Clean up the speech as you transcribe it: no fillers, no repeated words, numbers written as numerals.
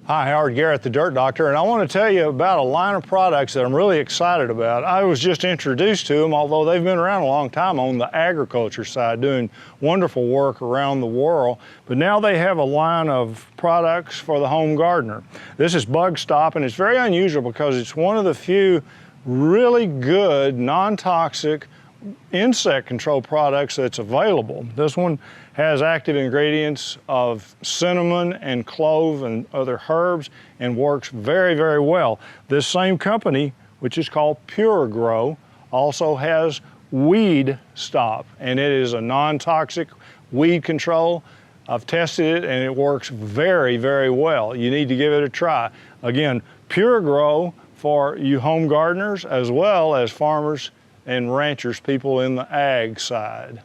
Hi, Howard, Garrett, the Dirt Doctor, and I want to tell you about a line of products that I'm really excited about. I was just introduced to them, although they've been around a long time on the agriculture side, doing wonderful work around the world, but now they have a line of products for the home gardener. This is Bug Stop, and it's very unusual because it's one of the few really good, non-toxic insect control products that's available. This one has active ingredients of cinnamon and clove and other herbs and works very, very well. This same company, which is called PureGro, also has Weed Stop, and it is a non-toxic weed control. I've tested it and it works very, very well. You need to give it a try. Again, PureGro for you home gardeners as well as farmers and ranchers, people in the ag side.